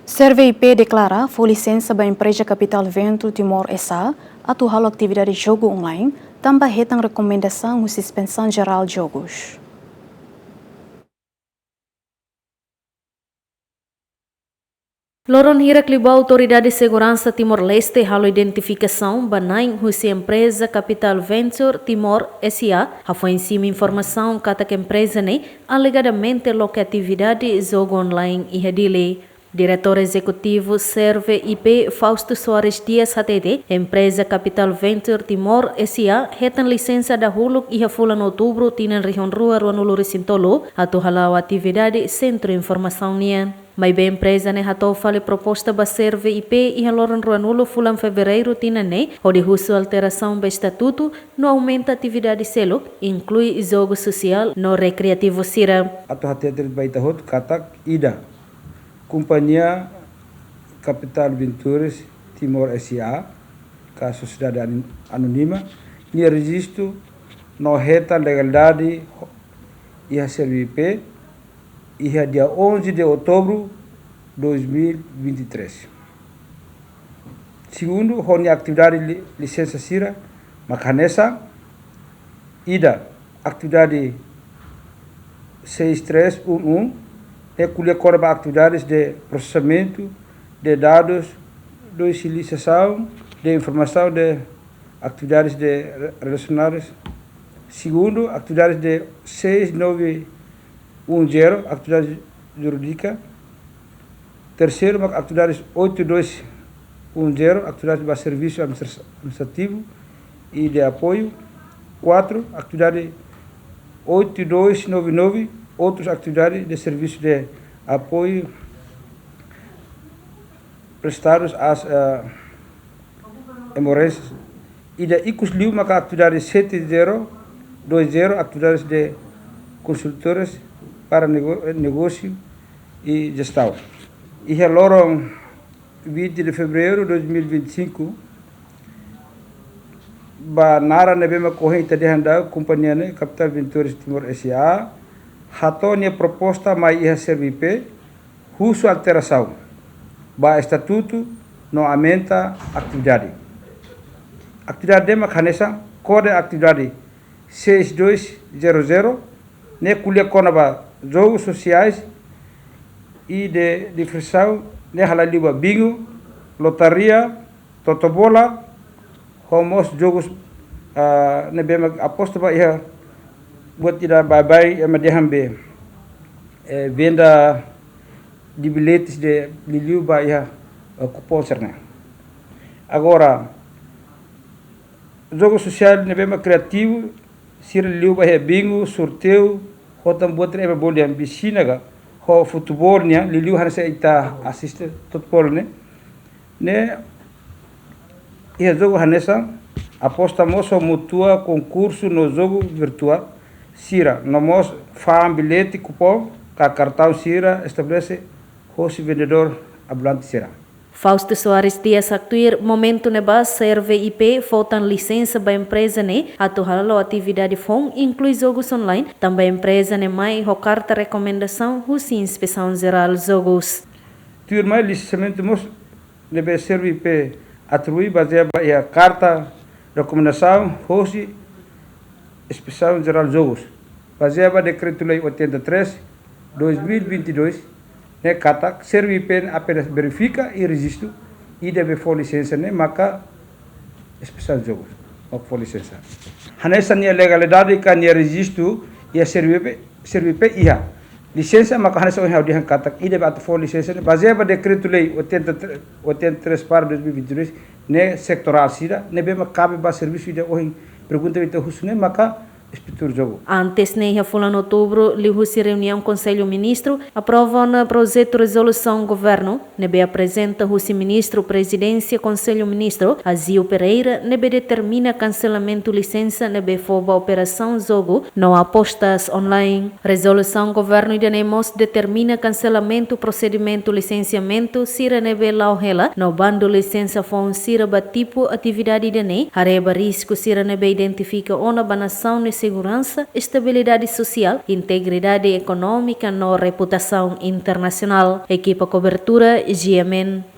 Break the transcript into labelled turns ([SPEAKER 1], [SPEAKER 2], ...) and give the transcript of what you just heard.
[SPEAKER 1] CRVIP declara full licença da empresa Capital Vento Timor SA atual atividade de jogo online, também retang recomendação de suspensão geral de jogos.
[SPEAKER 2] Loron Hirakliba, Autoridade de Segurança Timor-Leste, halo identificação banain husi empresa Capital Venture Timor SA, foi em cima informação que a empresa alegadamente loca atividade jogo online e redile. Diretor Executivo CRVIP Fausto Soares Dias HTT, empresa Capital Venture Timor SA, retan licença da Huluk e fulan outubro tinan região rua Ruanulu Sintolo, atuhalau atividade Centro Informação Nian. Mas bem empresa hatou fale proposta ba CRVIP e haloran Ruanulo fulan fevereiro tinane, onde russo alteração be estatuto no aumenta atividade selo, inclui jogo social no recreativo sira.
[SPEAKER 3] Atau hati-hati baitahot katak ida. Companhia Capital Ventures Timor SA, que é a sociedade anônima, tinha registro no reta legalidade e a CRVIP e a dia 11 de outubro de 2023. Segundo, a atividade licença sira, macanesa, ida, atividade 6311, recolher corba atividades de processamento de dados, de utilização de informação de atividades de relacionadas. Segundo, atividades de 6910, atividade jurídica. Terceiro, atividades 8210, atividades de serviço administrativo e de apoio. 4, atividade 8299, outras atividades de serviço de apoio prestados às hemorragias e da ICUSLIU, uma atividade 7020, atividades de consultoras para negócio e gestão. E relógio 20 de fevereiro de 2025, Nara Nebema corrente de handal companhia Capital Ventures Timor SA, Hatônia proposta mais a CRVIP, russo alteração, ba estatuto não aumenta atividade. Atividade de macanesa, código atividade 6200, ne colher conaba jogos sociais e de diversão, ne halaliba bingo, lotaria, totobola, homos jogos ne bema aposta ba ia buat tidak bye-bye madeham venda de bilhetes de milho baia cupom cerna. Agora, jogo social nebema criativo, sir liu baia bingo, sorteio, hotam buat eba bolian bisinaga, ho futebol nia, liu hansa ita assiste futebol ne ia jogo hanesa aposta moço mutua concurso no jogo virtual. Sira, nomos fam bilhete cupom, cartão Sira estabelece host vendedor ambulante Sira.
[SPEAKER 2] Fausto Soares Dias actuir momento nebas CRVIP faltam licença ba empresa atuhalo atividade fon inclui jogos online, também empresa mai ho carta recomendação husi inspeção geral jogos.
[SPEAKER 3] Tuir mai licenciamento mos nebe CRVIP atrui baseada a carta recomendação hosi inspeção geral jogos, baseada Decreto-Lei 83 2022, kata CRVIP apenas verifica e registra e deve for licença maka inspeção jogos ou for licença. Hanessa nia legalidade kan nia registro e a CRVIP ia licença maka hanessa o haudihan kata e deve at for licença baseada Decreto-Lei 83 para 2022 sectoral sida bema cabe ba serviço de pergunta então husne maka espetur jogo.
[SPEAKER 2] Antes a fulano outubro li husi reunião Conselho Ministro aprova na projeto de resolução governo nebe apresenta husi ministro presidência Conselho Ministro Azio Pereira nebe determina cancelamento licença nebe foba operação jogo não apostas online. Resolução governo de nemos determina cancelamento procedimento licenciamento sira nebe lauhela no bando licença fon sira ba tipo atividade de areba risco sira nebe identifica ona banação nesse segurança, estabilidade social, integridade econômica e reputação internacional. Equipa cobertura GMN.